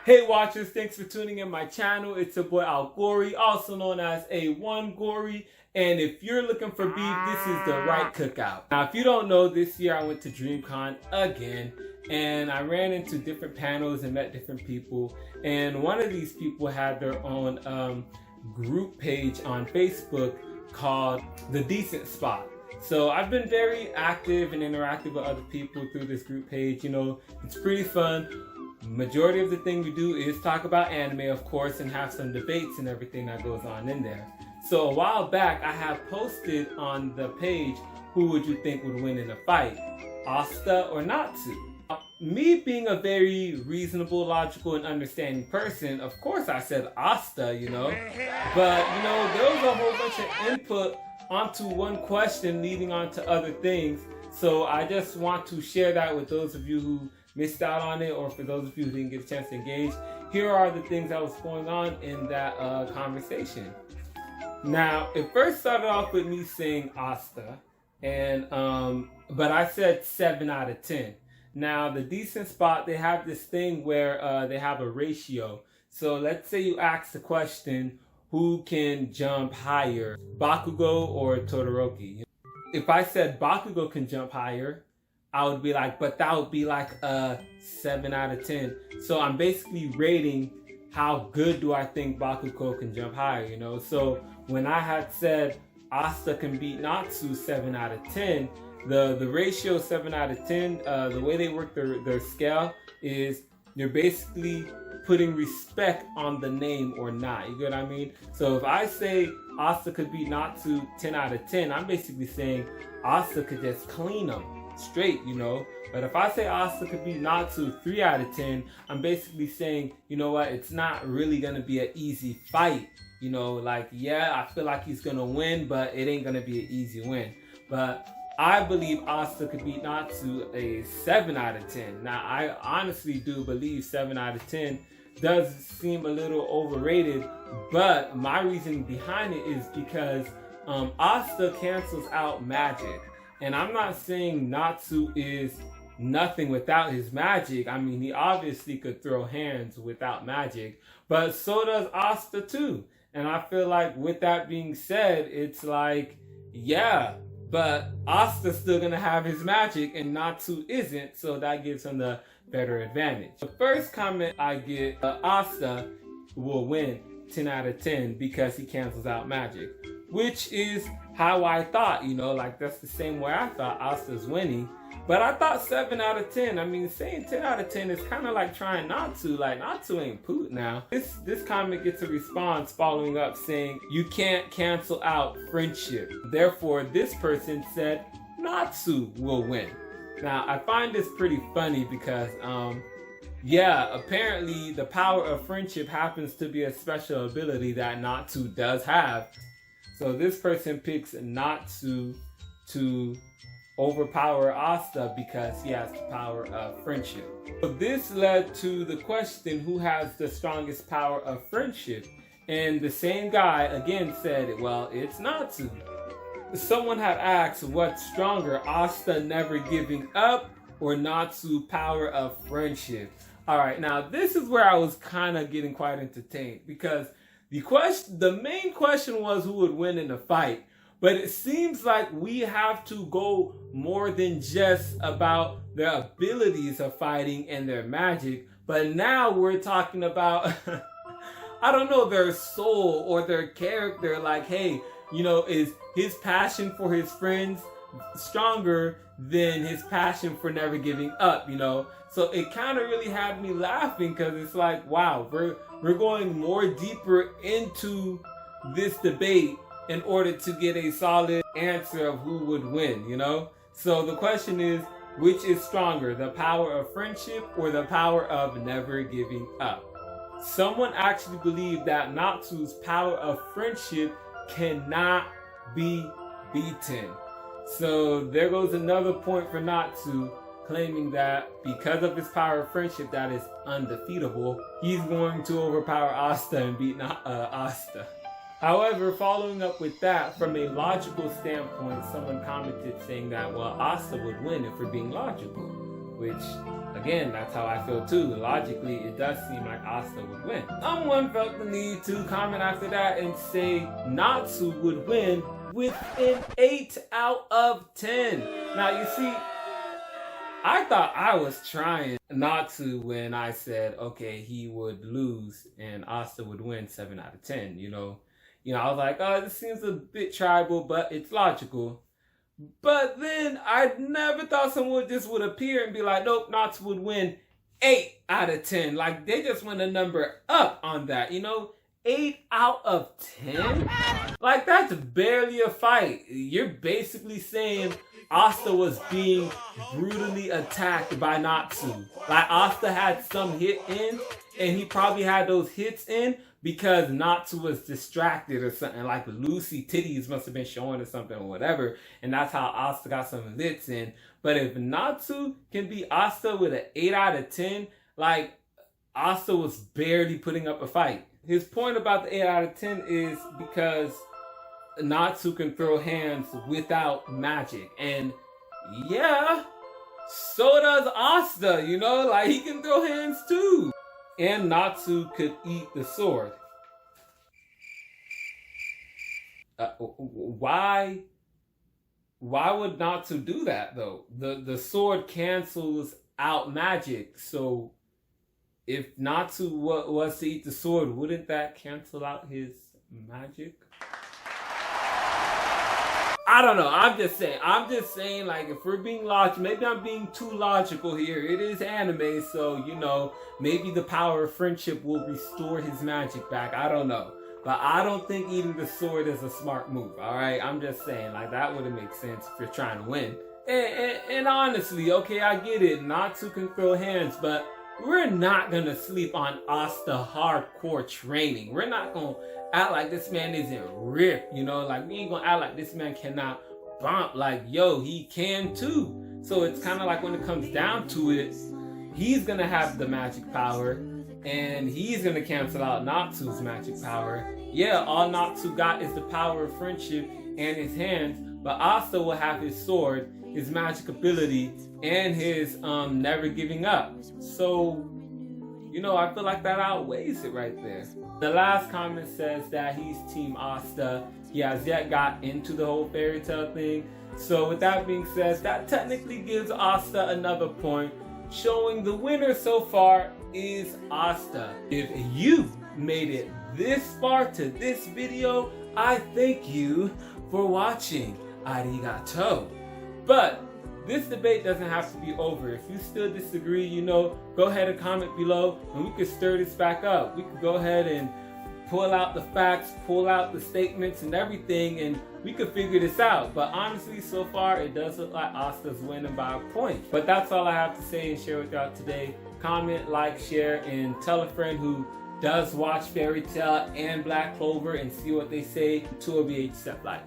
Hey watchers, thanks for tuning in my channel. It's your boy Al Gory, also known as A1 Gory. And if you're looking for beef, this is the right cookout. Now, if you don't know, this year I went to DreamCon again, and I ran into different panels and met different people. And one of these people had their own group page on Facebook called The Decent Spot. So I've been very active and interactive with other people through this group page. You know, it's pretty fun. Majority of the thing we do is talk about anime, of course, and have some debates and everything that goes on in there. So a while back, I have posted on the page, who would you think would win in a fight, Asta or Natsu? Me being a very reasonable, logical, and understanding person, of course I said Asta, you know. But, you know, there was a whole bunch of input onto one question leading on to other things. So I just want to share that with those of you who missed out on it, or for those of you who didn't get a chance to engage. Here are the things that was going on in that conversation. Now, it first started off with me saying Asta, and but I said 7 out of 10. Now, the Decent Spot, they have this thing where they have a ratio. So let's say you ask the question, who can jump higher, Bakugo or Todoroki? If I said Bakugo can jump higher, I would be like, but that would be like a 7 out of 10. So I'm basically rating how good do I think Bakugo can jump higher, you know? So when I had said Asta can beat Natsu 7 out of 10, the ratio 7 out of 10, the way they work their scale is you're basically putting respect on the name or not. You get what I mean? So if I say Asta could beat Natsu 10 out of 10, I'm basically saying Asta could just clean them straight, you know. But if I say Asta could beat Natsu 3 out of 10, I'm basically saying, you know what, it's not really gonna be an easy fight. You know, like, yeah, I feel like he's gonna win, but it ain't gonna be an easy win. But I believe Asta could beat Natsu a 7 out of 10. Now, I honestly do believe 7 out of 10 does seem a little overrated, but my reasoning behind it is because Asta cancels out magic. And I'm not saying Natsu is nothing without his magic. I mean, he obviously could throw hands without magic, but so does Asta too. And I feel like with that being said, it's like, yeah, but Asta's still gonna have his magic and Natsu isn't, so that gives him the better advantage. The first comment I get, Asta will win 10 out of 10 because he cancels out magic, which is how I thought, you know, like that's the same way I thought Asta's winning. But I thought 7 out of 10. I mean, saying 10 out of 10 is kind of like trying Natsu. Like, Natsu ain't poot now. This comment gets a response following up saying, you can't cancel out friendship. Therefore, this person said Natsu will win. Now, I find this pretty funny because, yeah, apparently the power of friendship happens to be a special ability that Natsu does have. So this person picks Natsu to overpower Asta because he has the power of friendship. So this led to the question, who has the strongest power of friendship? And the same guy again said, well, it's Natsu. Someone had asked, what's stronger, Asta never giving up or Natsu power of friendship? All right, now this is where I was kind of getting quite entertained because the main question was who would win in a fight. But it seems like we have to go more than just about their abilities of fighting and their magic. But now we're talking about, I don't know, their soul or their character. Like, hey, you know, is his passion for his friends stronger than his passion for never giving up, you know? So it kind of really had me laughing because it's like, wow, we're going more deeper into this debate in order to get a solid answer of who would win, you know? So the question is, which is stronger, the power of friendship or the power of never giving up? Someone actually believed that Natsu's power of friendship cannot be beaten. So there goes another point for Natsu, claiming that because of his power of friendship that is undefeatable, he's going to overpower Asta and beat Asta. However, following up with that, from a logical standpoint, someone commented saying that, well, Asta would win if we're being logical. which, again, that's how I feel too. Logically, it does seem like Asta would win. Someone felt the need to comment after that and say Natsu would win with an 8 out of 10. Now, you see, I thought I was trying Natsu when I said, okay, he would lose and Asta would win 7 out of 10, you know. I was like, oh, this seems a bit tribal, but it's logical. But then I never thought someone just would appear and be like, nope, Natsu would win 8 out of 10. Like, they just went a number up on that, 8 out of 10? Like, that's barely a fight. You're basically saying Asta was being brutally attacked by Natsu. Like, Asta had some hit in, and he probably had those hits in because Natsu was distracted or something. Like, Lucy titties must have been showing or something or whatever, and that's how Asta got some hits in. But if Natsu can beat Asta with an 8 out of 10, like, Asta was barely putting up a fight. His point about the 8 out of 10 is because Natsu can throw hands without magic. And yeah, so does Asta, like he can throw hands too. And Natsu could eat the sword. Why would Natsu do that though? The sword cancels out magic. So if Natsu was to eat the sword, wouldn't that cancel out his magic? I don't know. I'm just saying, like, if we're being logical, maybe I'm being too logical here. It is anime, so, maybe the power of friendship will restore his magic back. I don't know. But I don't think eating the sword is a smart move, alright? I'm just saying, like, that wouldn't make sense if you're trying to win. And honestly, okay, I get it. Natsu can throw hands, but we're not gonna sleep on Asta hardcore training. We're not gonna act like this man isn't ripped, like we ain't gonna act like this man cannot bump. Like, yo, he can too. So it's kind of like when it comes down to it, he's gonna have the magic power and he's gonna cancel out Natsu's magic power. Yeah, all Natsu got is the power of friendship and his hands, but Asta will have his sword, his magic ability, and his never giving up. So, I feel like that outweighs it right there. The last comment says that he's Team Asta. He has yet got into the whole fairy tale thing. So with that being said, that technically gives Asta another point, showing the winner so far is Asta. If you made it this far to this video, I thank you for watching. Arigato. But this debate doesn't have to be over. If you still disagree, go ahead and comment below and we could stir this back up. We could go ahead and pull out the facts, pull out the statements and everything, and we could figure this out. But honestly, so far, it does look like Asta's winning by a point. But that's all I have to say and share with y'all today. Comment, like, share, and tell a friend who does watch Fairy Tail and Black Clover and see what they say. 2OBH Step Life.